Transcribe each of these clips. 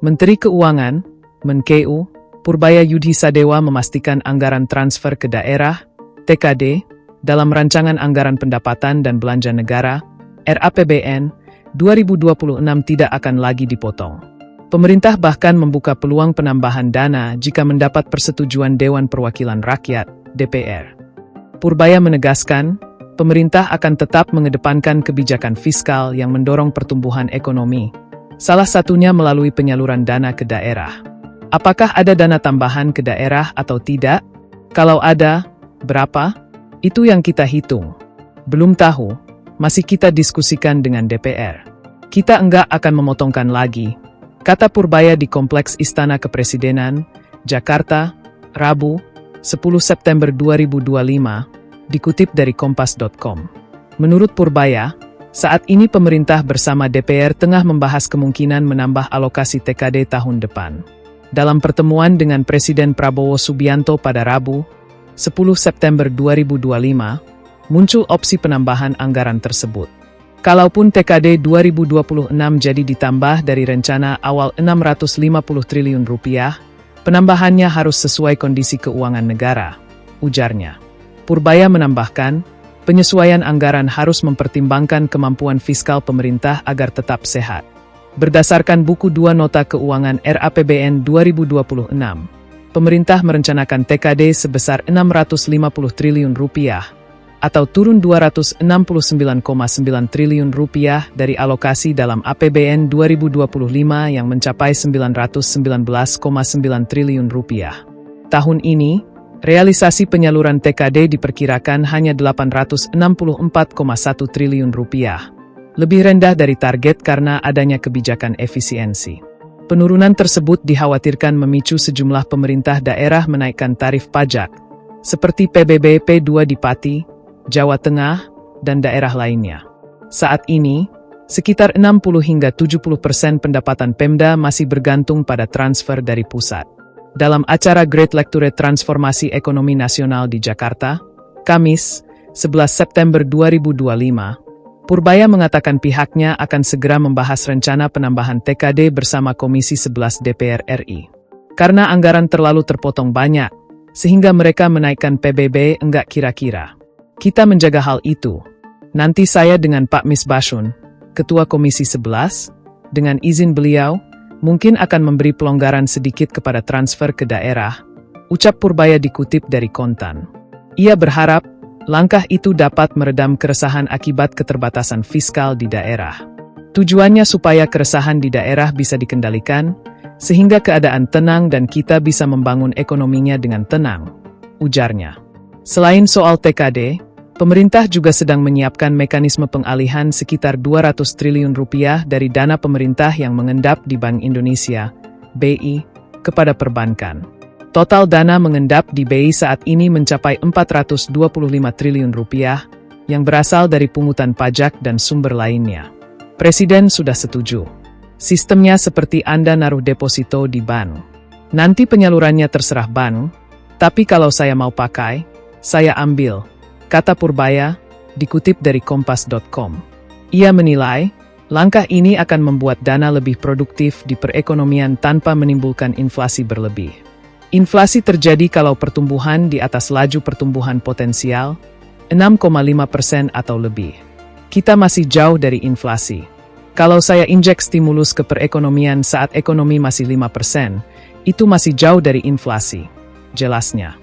Menteri Keuangan, Menkeu, Purbaya Yudhisadewa memastikan anggaran transfer ke daerah, TKD, dalam Rancangan Anggaran Pendapatan dan Belanja Negara, RAPBN, 2026 tidak akan lagi dipotong. Pemerintah bahkan membuka peluang penambahan dana jika mendapat persetujuan Dewan Perwakilan Rakyat, DPR. Purbaya menegaskan, pemerintah akan tetap mengedepankan kebijakan fiskal yang mendorong pertumbuhan ekonomi, salah satunya melalui penyaluran dana ke daerah. Apakah ada dana tambahan ke daerah atau tidak? Kalau ada, berapa? Itu yang kita hitung. Belum tahu, masih kita diskusikan dengan DPR. Kita enggak akan memotongkan lagi, kata Purbaya di Kompleks Istana Kepresidenan, Jakarta, Rabu, 10 September 2025, dikutip dari kompas.com. Menurut Purbaya, saat ini pemerintah bersama DPR tengah membahas kemungkinan menambah alokasi TKD tahun depan. Dalam pertemuan dengan Presiden Prabowo Subianto pada Rabu, 10 September 2025, muncul opsi penambahan anggaran tersebut. Kalaupun TKD 2026 jadi ditambah dari rencana awal 650 triliun rupiah, penambahannya harus sesuai kondisi keuangan negara, ujarnya. Purbaya menambahkan, penyesuaian anggaran harus mempertimbangkan kemampuan fiskal pemerintah agar tetap sehat. Berdasarkan buku 2 Nota Keuangan RAPBN 2026, pemerintah merencanakan TKD sebesar 650 triliun rupiah, atau turun 269,9 triliun rupiah dari alokasi dalam APBN 2025 yang mencapai 919,9 triliun rupiah. Tahun ini, realisasi penyaluran TKD diperkirakan hanya 864,1 triliun rupiah. Lebih rendah dari target karena adanya kebijakan efisiensi. Penurunan tersebut dikhawatirkan memicu sejumlah pemerintah daerah menaikkan tarif pajak, seperti PBB P2 di Pati, Jawa Tengah, dan daerah lainnya. Saat ini, sekitar 60 hingga 70% pendapatan Pemda masih bergantung pada transfer dari pusat. Dalam acara Great Lecture Transformasi Ekonomi Nasional di Jakarta, Kamis, 11 September 2025, Purbaya mengatakan pihaknya akan segera membahas rencana penambahan TKD bersama Komisi 11 DPR RI. Karena anggaran terlalu terpotong banyak, sehingga mereka menaikkan PBB enggak kira-kira. Kita menjaga hal itu. Nanti saya dengan Pak Misbahsyun, Ketua Komisi 11, dengan izin beliau, mungkin akan memberi pelonggaran sedikit kepada transfer ke daerah, ucap Purbaya dikutip dari Kontan. Ia berharap, langkah itu dapat meredam keresahan akibat keterbatasan fiskal di daerah. Tujuannya supaya keresahan di daerah bisa dikendalikan, sehingga keadaan tenang dan kita bisa membangun ekonominya dengan tenang, ujarnya. Selain soal TKD, pemerintah juga sedang menyiapkan mekanisme pengalihan sekitar 200 triliun rupiah dari dana pemerintah yang mengendap di Bank Indonesia, BI, kepada perbankan. Total dana mengendap di BI saat ini mencapai 425 triliun rupiah, yang berasal dari pungutan pajak dan sumber lainnya. Presiden sudah setuju. Sistemnya seperti Anda naruh deposito di bank. Nanti penyalurannya terserah bank, tapi kalau saya mau pakai, saya ambil, kata Purbaya, dikutip dari kompas.com. Ia menilai, langkah ini akan membuat dana lebih produktif di perekonomian tanpa menimbulkan inflasi berlebih. Inflasi terjadi kalau pertumbuhan di atas laju pertumbuhan potensial, 6,5% atau lebih. Kita masih jauh dari inflasi. Kalau saya injek stimulus ke perekonomian saat ekonomi masih 5%, itu masih jauh dari inflasi, jelasnya.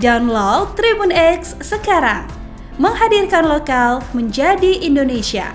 Download Tribun X sekarang, menghadirkan lokal menjadi Indonesia.